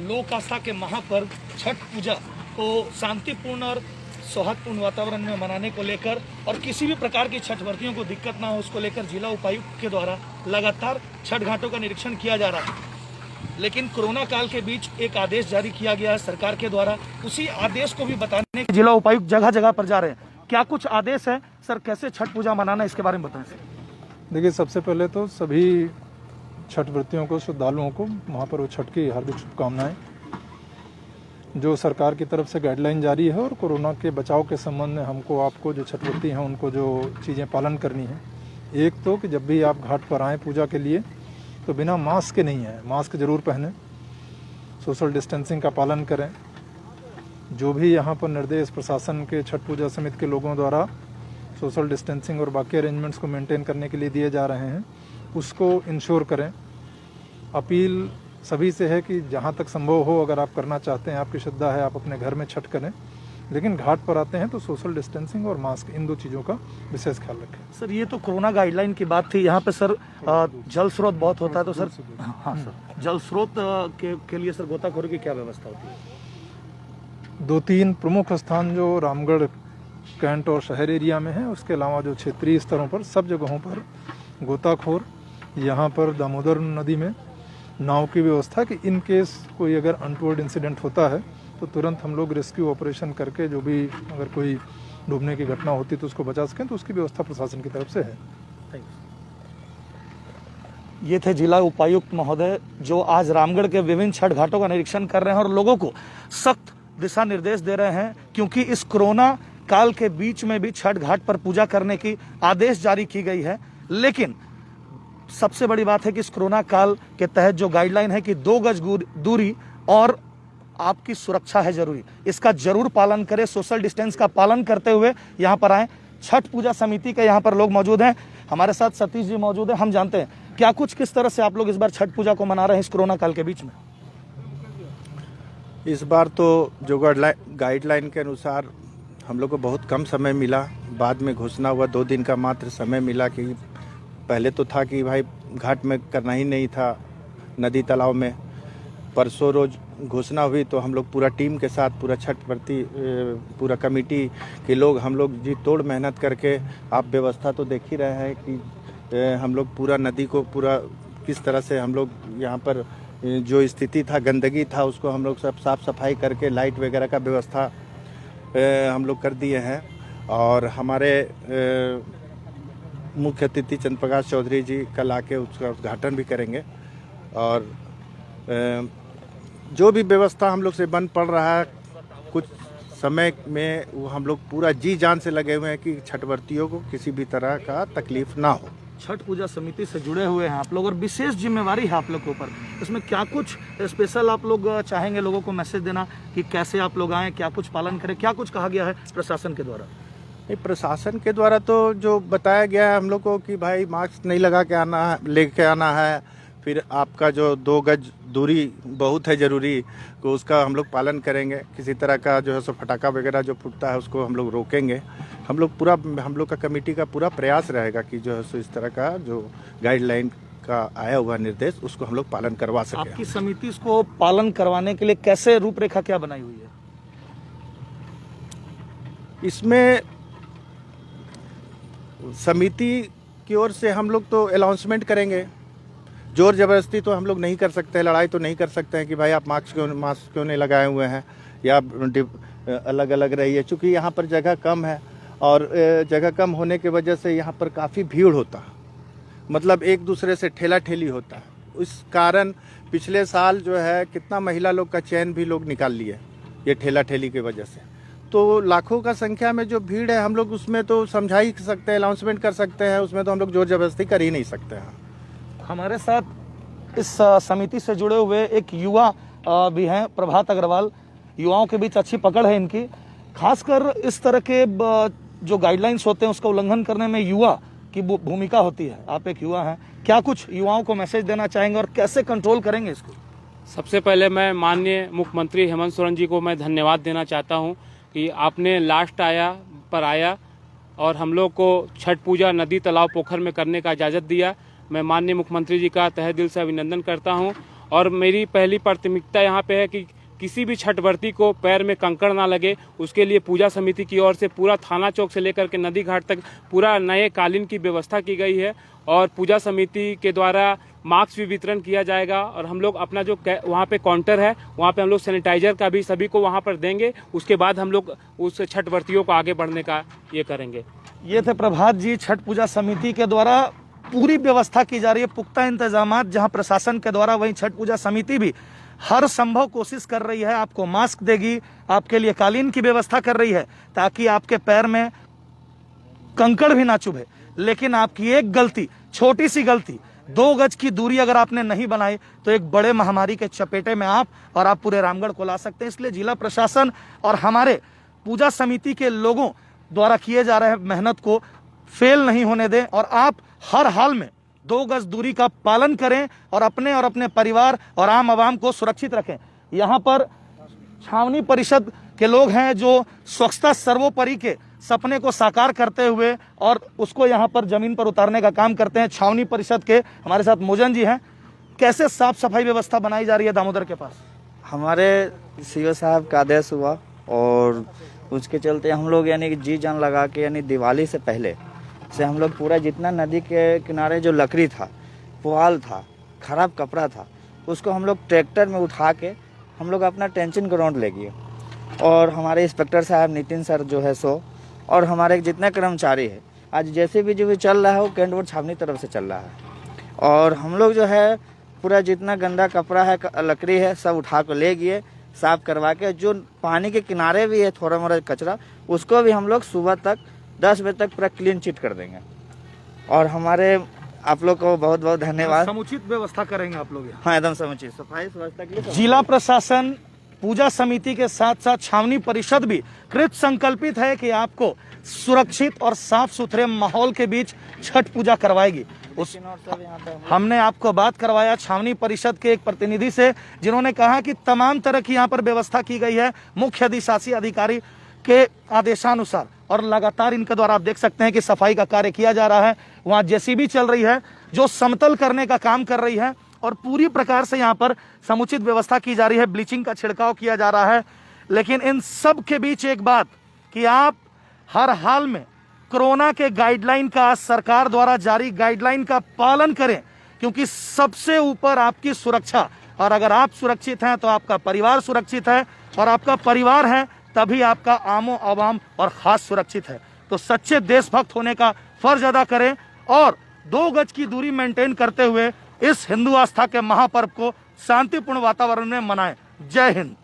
लोक आस्था के महापर्व छठ पूजा को शांतिपूर्ण और सौहार्दपूर्ण वातावरण में मनाने को लेकर और किसी भी प्रकार की छठ व्रतियों को दिक्कत ना हो उसको लेकर जिला उपायुक्त के द्वारा लगातार छठ घाटों का निरीक्षण किया जा रहा है। लेकिन कोरोना काल के बीच एक आदेश जारी किया गया है सरकार के द्वारा, उसी आदेश को भी बताने के जिला उपायुक्त जगह जगह पर जा रहे हैं। क्या कुछ आदेश है सर, कैसे छठ पूजा मनाना, इसके बारे में बताएं सर। देखिए, सबसे पहले तो सभी छठ व्रतियों को, श्रद्धालुओं को महापर्व छठ की हार्दिक शुभकामनाएं। जो सरकार की तरफ से गाइडलाइन जारी है और कोरोना के बचाव के संबंध में हमको आपको जो छठ व्रती हैं उनको जो चीज़ें पालन करनी है, एक तो कि जब भी आप घाट पर आएँ पूजा के लिए तो बिना मास्क के नहीं आए, मास्क जरूर पहने, सोशल डिस्टेंसिंग का पालन करें। जो भी यहाँ पर निर्देश प्रशासन के, छठ पूजा समिति के लोगों द्वारा सोशल डिस्टेंसिंग और बाकी अरेंजमेंट्स को मेंटेन करने के लिए दिए जा रहे हैं उसको इंश्योर करें। अपील सभी से है कि जहाँ तक संभव हो, अगर आप करना चाहते हैं, आपकी श्रद्धा है, आप अपने घर में छठ करें, लेकिन घाट पर आते हैं तो सोशल डिस्टेंसिंग और मास्क, इन दो चीज़ों का विशेष ख्याल रखें। सर, ये तो कोरोना गाइडलाइन की बात थी। यहाँ पे सर जल स्रोत बहुत होता है, तो सर हाँ सर, जल स्रोत के लिए सर गोताखोरी की क्या व्यवस्था होती है? 2-3 प्रमुख स्थान जो रामगढ़, कैंट और शहर एरिया में है, उसके अलावा जो क्षेत्रीय स्तरों पर सब जगहों पर गोताखोर, यहाँ पर दामोदर नदी में नाव की व्यवस्था कि इन केस कोई अगर अनटोवर्ड इंसिडेंट होता है तो तुरंत हम लोग रेस्क्यू ऑपरेशन करके जो भी अगर कोई डूबने की घटना होती तो उसको बचा सकें, तो उसकी व्यवस्था प्रशासन की तरफ से है। ये थे जिला उपायुक्त महोदय जो आज रामगढ़ के विभिन्न छठ घाटों का निरीक्षण कर रहे हैं और लोगों को सख्त दिशा निर्देश दे रहे हैं, क्योंकि इस कोरोना काल के बीच में भी छठ घाट पर पूजा करने की आदेश जारी की गई है। लेकिन सबसे बड़ी बात है कि इस कोरोना काल के तहत जो गाइडलाइन है कि 2 गज दूरी और आपकी सुरक्षा है जरूरी, इसका जरूर पालन करें। सोशल डिस्टेंस का पालन करते हुए यहाँ पर आए। छठ पूजा समिति के यहाँ पर लोग मौजूद हैं, हमारे साथ सतीश जी मौजूद हैं। हम जानते हैं क्या कुछ, किस तरह से आप लोग इस बार छठ पूजा को मना रहे हैं इस कोरोना काल के बीच में? इस बार तो जो गाइडलाइन के अनुसार हम लोग को बहुत कम समय मिला, बाद में घोषणा हुआ 2 दिन का मात्र समय मिला। कि पहले तो था कि भाई घाट में करना ही नहीं था, नदी तालाब में। परसों रोज घोषणा हुई तो हम लोग पूरा टीम के साथ, पूरा छठ व्रती, पूरा कमेटी के लोग, हम लोग जी तोड़ मेहनत करके, आप व्यवस्था तो देख ही रहे हैं कि हम लोग पूरा नदी को पूरा किस तरह से हम लोग यहाँ पर जो स्थिति था, गंदगी था, उसको हम लोग सब साफ सफाई करके लाइट वगैरह का व्यवस्था हम लोग कर दिए हैं। और हमारे मुख्य अतिथि चंद्र प्रकाश चौधरी जी कल आके उसका उद्घाटन भी करेंगे। और जो भी व्यवस्था हम लोग से बन पड़ रहा है, कुछ समय में वो हम लोग पूरा जी जान से लगे हुए हैं कि छठवर्तियों को किसी भी तरह का तकलीफ ना हो। छठ पूजा समिति से जुड़े हुए हैं आप लोग और विशेष जिम्मेवारी है आप लोग के ऊपर, इसमें क्या कुछ स्पेशल आप लोग चाहेंगे लोगों को मैसेज देना कि कैसे आप लोग आएँ, क्या कुछ पालन करें, क्या कुछ कहा गया है प्रशासन के द्वारा? प्रशासन के द्वारा तो जो बताया गया है हम लोग को कि भाई मास्क नहीं लगा के आना है, लेके आना है, फिर आपका जो 2 गज दूरी बहुत है ज़रूरी, तो उसका हम लोग पालन करेंगे। किसी तरह का जो है सो फटाका वगैरह जो फूटता है उसको हम लोग रोकेंगे। हम लोग का कमेटी का पूरा प्रयास रहेगा कि जो है सो इस तरह का जो गाइडलाइन का आया हुआ निर्देश उसको हम लोग पालन करवा सकें। आपकी समिति इसको पालन करवाने के लिए कैसे रूपरेखा क्या बनाई हुई है? इसमें समिति की ओर से हम लोग तो अनाउंसमेंट करेंगे। जोर जबरदस्ती तो हम लोग नहीं कर सकते, लड़ाई तो नहीं कर सकते हैं कि भाई आप मास्क क्यों नहीं लगाए हुए हैं या अलग अलग रहिए। चूँकि यहाँ पर जगह कम है और जगह कम होने की वजह से यहाँ पर काफ़ी भीड़ होता है, मतलब एक दूसरे से ठेला ठेली होता है। उस कारण पिछले साल जो है कितना महिला लोग का चैन भी लोग निकाल लिए ये ठेला ठेली की वजह से। तो लाखों का संख्या में जो भीड़ है, हम लोग उसमें तो समझा ही सकते हैं, अनाउंसमेंट कर सकते हैं, उसमें तो हम लोग जोर जबरदस्ती कर ही नहीं सकते हैं। हमारे साथ इस समिति से जुड़े हुए एक युवा भी हैं, प्रभात अग्रवाल। युवाओं के बीच अच्छी पकड़ है इनकी, खासकर इस तरह के जो गाइडलाइंस होते हैं उसका उल्लंघन करने में युवा की भूमिका होती है। आप एक युवा हैं, क्या कुछ युवाओं को मैसेज देना चाहेंगे और कैसे कंट्रोल करेंगे इसको? सबसे पहले मैं माननीय मुख्यमंत्री हेमंत सोरेन जी को मैं धन्यवाद देना चाहता हूं कि आपने लास्ट आया और हम लोग को छठ पूजा नदी तालाब पोखर में करने का इजाज़त दिया। मैं माननीय मुख्यमंत्री जी का तहे दिल से अभिनंदन करता हूं और मेरी पहली प्राथमिकता यहाँ पे है कि किसी भी छठ व्रती को पैर में कंकड़ ना लगे, उसके लिए पूजा समिति की ओर से पूरा थाना चौक से लेकर के नदी घाट तक पूरा नए कालीन की व्यवस्था की गई है और पूजा समिति के द्वारा मास्क भी वितरण किया जाएगा और हम लोग अपना जो वहाँ पे काउंटर है वहाँ पे हम लोग सैनिटाइजर का भी सभी को वहाँ पर देंगे। उसके बाद हम लोग उस छठ व्रतियों को आगे बढ़ने का ये करेंगे। ये थे प्रभात जी। छठ पूजा समिति के द्वारा पूरी व्यवस्था की जा रही है, पुख्ता इंतजामात जहां प्रशासन के द्वारा, वहीं छठ पूजा समिति भी हर संभव कोशिश कर रही है। आपको मास्क देगी, आपके लिए कालीन की व्यवस्था कर रही है ताकि आपके पैर में कंकड़ भी ना चुभे। लेकिन आपकी एक गलती, छोटी सी गलती, 2 गज की दूरी अगर आपने नहीं बनाई तो एक बड़े महामारी के चपेटे में आप पूरे रामगढ़ को ला सकते हैं। इसलिए जिला प्रशासन और हमारे पूजा समिति के लोगों द्वारा किए जा रहे मेहनत को फेल नहीं होने दें और आप हर हाल में 2 गज दूरी का पालन करें और अपने परिवार और आम आवाम को सुरक्षित रखें। यहाँ पर छावनी परिषद के लोग हैं जो स्वच्छता सर्वोपरि के सपने को साकार करते हुए और उसको यहाँ पर जमीन पर उतारने का काम करते हैं। छावनी परिषद के हमारे साथ मोजन जी हैं। कैसे साफ सफाई व्यवस्था बनाई जा रही है दामोदर के पास? हमारे सीओ साहब का आदेश हुआ और उसके चलते हम लोग यानी कि जी जान लगा के यानी दिवाली से पहले से हम लोग पूरा जितना नदी के किनारे जो लकड़ी था, पुआल था, खराब कपड़ा था, उसको हम लोग ट्रैक्टर में उठा के हम लोग अपना टेंशन ग्राउंड ले गए और हमारे इंस्पेक्टर साहब नितिन सर जो है सो और हमारे जितने कर्मचारी है आज जैसे भी जो भी चल रहा है वो कैंटवोड छावनी तरफ से चल रहा है और हम लोग जो है पूरा जितना गंदा कपड़ा है, लकड़ी है, सब उठा कर ले गए, साफ करवा के। जो पानी के किनारे भी है थोड़ा मोड़ा कचरा, उसको भी हम लोग सुबह तक 10 बजे तक पूरा क्लीन चिट कर देंगे। और हमारे आप लोग को बहुत बहुत धन्यवाद। समुचित व्यवस्था करेंगे आप लोग? हाँ, एकदम समुचित सफाई व्यवस्था के लिए जिला प्रशासन, पूजा समिति के साथ साथ छावनी परिषद भी कृत संकल्पित है कि आपको सुरक्षित और साफ सुथरे माहौल के बीच छठ पूजा करवाएगी। हमने आपको बात करवाया छावनी परिषद के एक प्रतिनिधि से, जिन्होंने कहा कि तमाम तरह की यहाँ पर व्यवस्था की गई है मुख्य अधिशासी अधिकारी के आदेशानुसार और लगातार इनके द्वारा आप देख सकते हैं कि सफाई का कार्य किया जा रहा है। वहाँ जेसीबी चल रही है जो समतल करने का काम कर रही है और पूरी प्रकार से यहाँ पर समुचित व्यवस्था की जा रही है, ब्लीचिंग का छिड़काव किया जा रहा है। लेकिन इन सब के बीच एक बात कि आप हर हाल में कोरोना के गाइडलाइन का, सरकार द्वारा जारी गाइडलाइन का पालन करें, क्योंकि सबसे ऊपर आपकी सुरक्षा, और अगर आप सुरक्षित हैं तो आपका परिवार सुरक्षित है और आपका परिवार है तभी आपका आमो आवाम और खास सुरक्षित है। तो सच्चे देशभक्त होने का फर्ज अदा करें और 2 गज की दूरी मेंटेन करते हुए इस हिंदू आस्था के महापर्व को शांतिपूर्ण वातावरण में मनाएं। जय हिंद।